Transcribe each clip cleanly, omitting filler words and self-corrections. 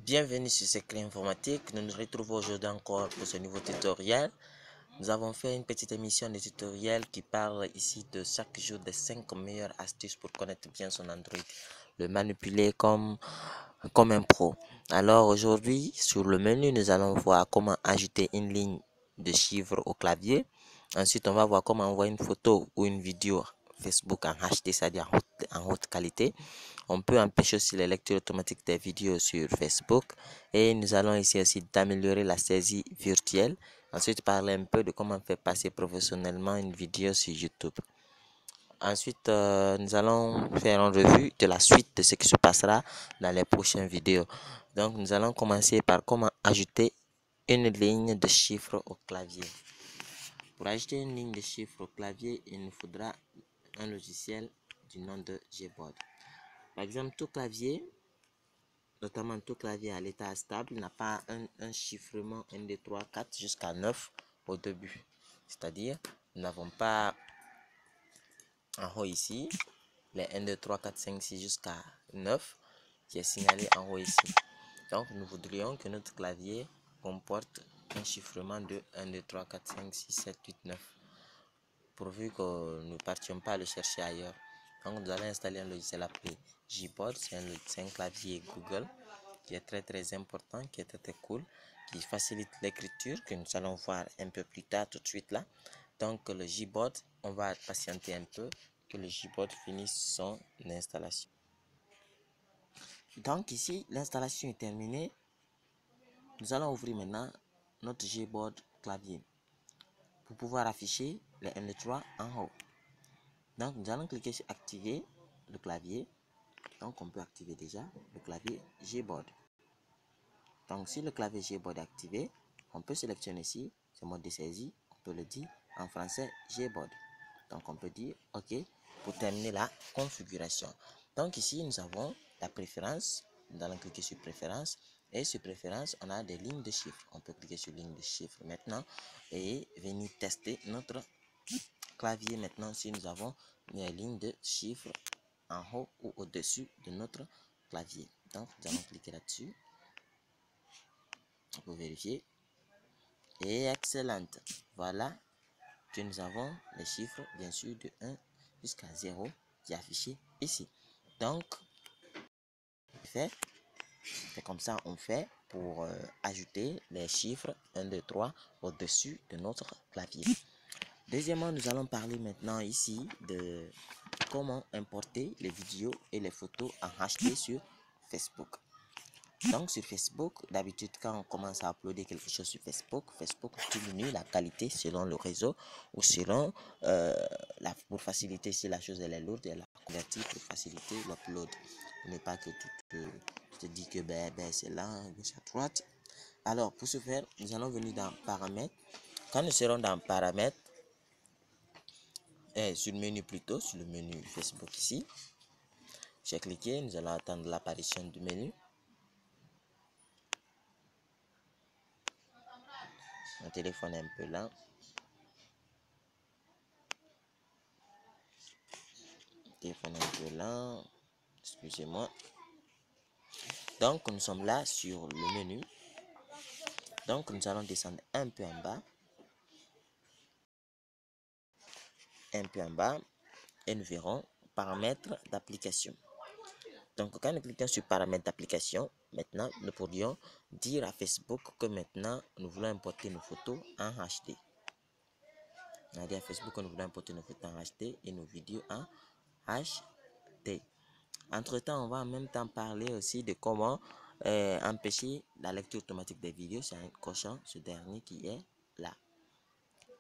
Bienvenue sur Secret Informatique. Nous nous retrouvons aujourd'hui encore pour ce nouveau tutoriel. Nous avons fait une petite émission de tutoriel qui parle ici de chaque jour des 5 meilleures astuces pour connaître bien son Android, le manipuler comme un pro. Alors aujourd'hui, sur le menu, nous allons voir comment ajouter une ligne de chiffres au clavier. Ensuite, on va voir comment envoyer une photo ou une vidéo Facebook en HD, c'est-à-dire en haute qualité. On peut empêcher aussi la lecture automatique des vidéos sur Facebook. Et nous allons ici aussi d'améliorer la saisie virtuelle. Ensuite, parler un peu de comment faire passer professionnellement une vidéo sur YouTube. Ensuite, nous allons faire une revue de la suite de ce qui se passera dans les prochaines vidéos. Donc, nous allons commencer par comment ajouter une ligne de chiffres au clavier. Pour ajouter une ligne de chiffres au clavier, il nous faudra un logiciel du nom de Gboard. Par exemple, tout clavier, notamment tout clavier à l'état stable, n'a pas un chiffrement 1, 2, 3, 4 jusqu'à 9 au début. C'est-à-dire, nous n'avons pas en haut ici les 1, 2, 3, 4, 5, 6 jusqu'à 9 qui est signalé en haut ici. Donc, nous voudrions que notre clavier comporte un chiffrement de 1, 2, 3, 4, 5, 6, 7, 8, 9. Pourvu que nous ne partions pas le chercher ailleurs. Donc, nous allons installer un logiciel appelé Gboard. C'est un clavier Google qui est très important, qui est très cool, qui facilite l'écriture, que nous allons voir un peu plus tard, tout de suite là. Donc, le Gboard, on va patienter un peu que le Gboard finisse son installation. Donc, ici, l'installation est terminée. Nous allons ouvrir maintenant notre Gboard clavier pour pouvoir afficher les 1, 2, 3 en haut. Donc, nous allons cliquer sur activer le clavier. Donc, on peut activer déjà le clavier Gboard. Donc, si le clavier Gboard est activé, on peut sélectionner ici ce mode de saisie. On peut le dire en français Gboard. Donc, on peut dire OK pour terminer la configuration. Donc, ici, nous avons la préférence. Nous allons cliquer sur préférence. Et sur préférence, on a des lignes de chiffres. On peut cliquer sur ligne de chiffres maintenant et venir tester notre clavier maintenant si nous avons les lignes de chiffres en haut ou au-dessus de notre clavier. Donc, nous allons cliquer là-dessus pour vérifier. Et excellente. Voilà que nous avons les chiffres, bien sûr, de 1 jusqu'à 0 qui est affiché ici. Donc, c'est comme ça on fait pour ajouter les chiffres 1, 2, 3 au-dessus de notre clavier. Deuxièmement, nous allons parler maintenant ici de comment importer les vidéos et les photos en HD sur Facebook. Donc sur Facebook, d'habitude quand on commence à uploader quelque chose sur Facebook, Facebook diminue la qualité selon le réseau ou selon pour faciliter si la chose elle est lourde, elle la convertit pour faciliter l'upload. Ne pas que tu te dis que c'est là, gauche à droite. Alors pour ce faire, nous allons venir dans paramètres. Quand nous serons dans paramètres, sur le menu plutôt, sur le menu Facebook ici, j'ai cliqué, nous allons attendre l'apparition du menu. Mon téléphone est un peu lent. Téléphone un peu lent, excusez-moi. Donc nous sommes là sur le menu. Donc nous allons descendre un peu en bas. Un peu en bas. Et nous verrons paramètres d'application. Donc quand nous cliquons sur paramètres d'application, maintenant nous pourrions dire à Facebook que maintenant nous voulons importer nos photos en HD. On a dit à Facebook que nous voulons importer nos photos en HD et nos vidéos en HD. Entre temps, on va en même temps parler aussi de comment empêcher la lecture automatique des vidéos. C'est un cochon, ce dernier qui est là.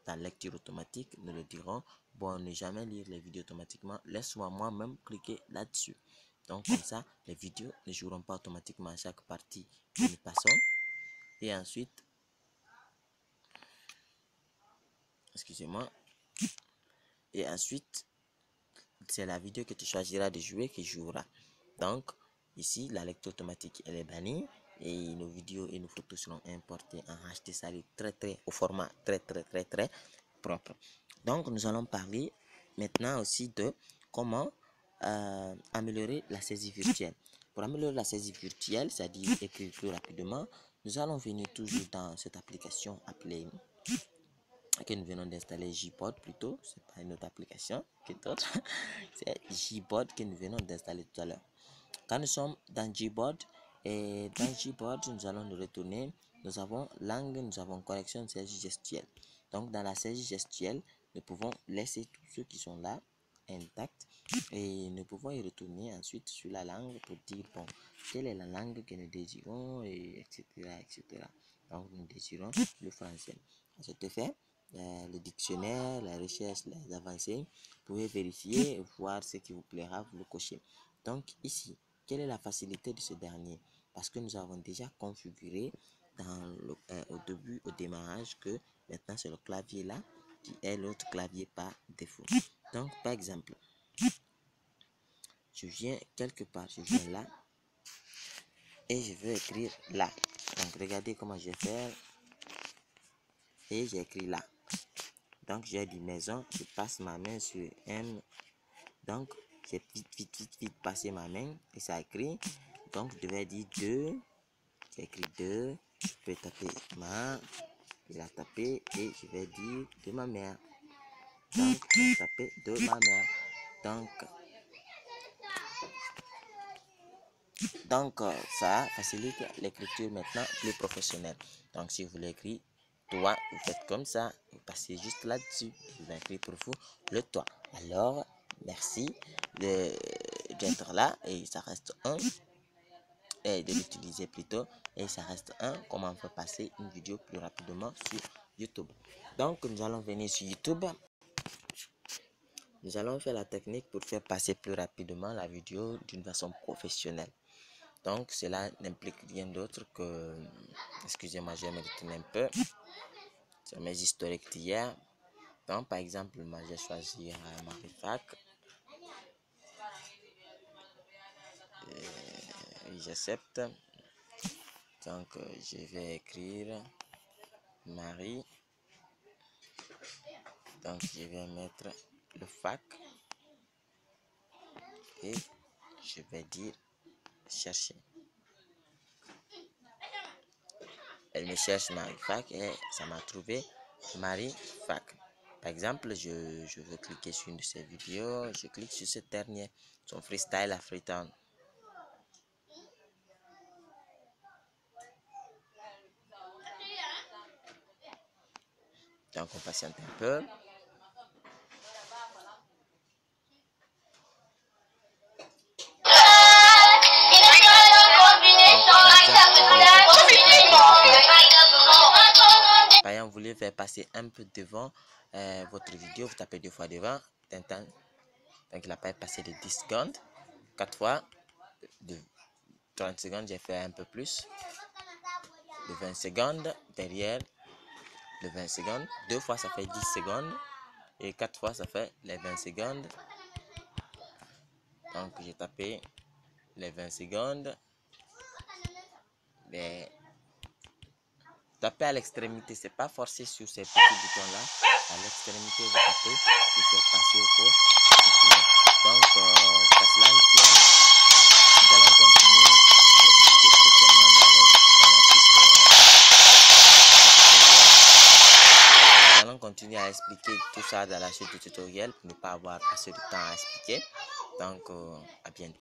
Dans la lecture automatique, nous le dirons. Bon, ne jamais lire les vidéos automatiquement. Laisse-moi moi-même cliquer là-dessus. Donc, comme ça, les vidéos ne joueront pas automatiquement à chaque partie que nous passons. Et ensuite, excusez-moi. Et ensuite, c'est la vidéo que tu choisiras de jouer qui jouera. Donc, ici, la lecture automatique, elle est bannie. Et nos vidéos et nos photos seront importées en HD. Ça arrive au format très propre. Donc, nous allons parler maintenant aussi de comment améliorer la saisie virtuelle. Pour améliorer la saisie virtuelle, c'est-à-dire écrire plus rapidement, nous allons venir toujours dans cette application appelée que nous venons d'installer, Gboard plutôt, c'est pas une autre application que d'autres, c'est Gboard que nous venons d'installer tout à l'heure. Quand nous sommes dans Gboard, et dans Gboard, nous allons nous retourner, nous avons langue, nous avons correction de saisie gestuelle. Donc dans la saisie gestuelle, nous pouvons laisser tous ceux qui sont là intacts et nous pouvons y retourner ensuite sur la langue pour dire bon, quelle est la langue que nous désirons, et etc. etc. Donc nous désirons le français. À cet effet, le dictionnaire, la recherche, les avancées, vous pouvez vérifier et voir ce qui vous plaira, vous le cochez. Donc ici, quelle est la facilité de ce dernier? Parce que nous avons déjà configuré au début, au démarrage, que maintenant c'est le clavier là qui est l'autre clavier par défaut. Donc par exemple, je viens quelque part, je viens là et je veux écrire là. Donc regardez comment je vais faire et j'ai écrit là. Donc j'ai dit maison, je passe ma main sur M. Donc j'ai vite passé ma main et ça écrit. Donc je devais dire 2. J'ai écrit 2. Je peux taper ma. Il a tapé et je vais dire de ma mère. Donc je vais taper de ma mère. Donc ça facilite l'écriture maintenant plus professionnelle. Donc si vous voulez écrire toi, vous faites comme ça, vous passez juste là-dessus, je vais écrire pour vous le toi. Alors merci d'être là et ça reste un, et de l'utiliser plutôt, et ça reste un. Comment on peut passer une vidéo plus rapidement sur YouTube. Donc nous allons venir sur YouTube. Nous allons faire la technique pour faire passer plus rapidement la vidéo d'une façon professionnelle. Donc cela n'implique rien d'autre que, excusez-moi, je vais me retourner un peu sur mes historiques d'hier. Donc par exemple, moi je vais choisir Marifac. Oui, j'accepte. Donc je vais écrire Marie. Donc je vais mettre le fac et je vais dire chercher. Elle me cherche Marifac et ça m'a trouvé Marifac. Par exemple, je veux cliquer sur une de ces vidéos. Je clique sur cette dernière, son freestyle Afritown. Donc on patiente un peu. Par exemple, vous voulez faire passer un peu devant votre vidéo, vous tapez 2 fois devant. Donc il n'a pas passé de 10 secondes. 4 fois de 30 secondes, j'ai fait un peu plus. De 20 secondes derrière. De 20 secondes. 2 fois ça fait 10 secondes. Et 4 fois ça fait les 20 secondes. Donc j'ai tapé les 20 secondes. Mais tapez à l'extrémité, c'est pas forcé sur ces petits boutons là. À l'extrémité, vous tapez, vous faites passer au cours. Donc, qu'à cela ne tienne, nous allons continuer à l'expliquer prochainement dans la suite. Nous allons continuer à expliquer tout ça dans la suite du tutoriel pour ne pas avoir assez de temps à expliquer. Donc, à bientôt.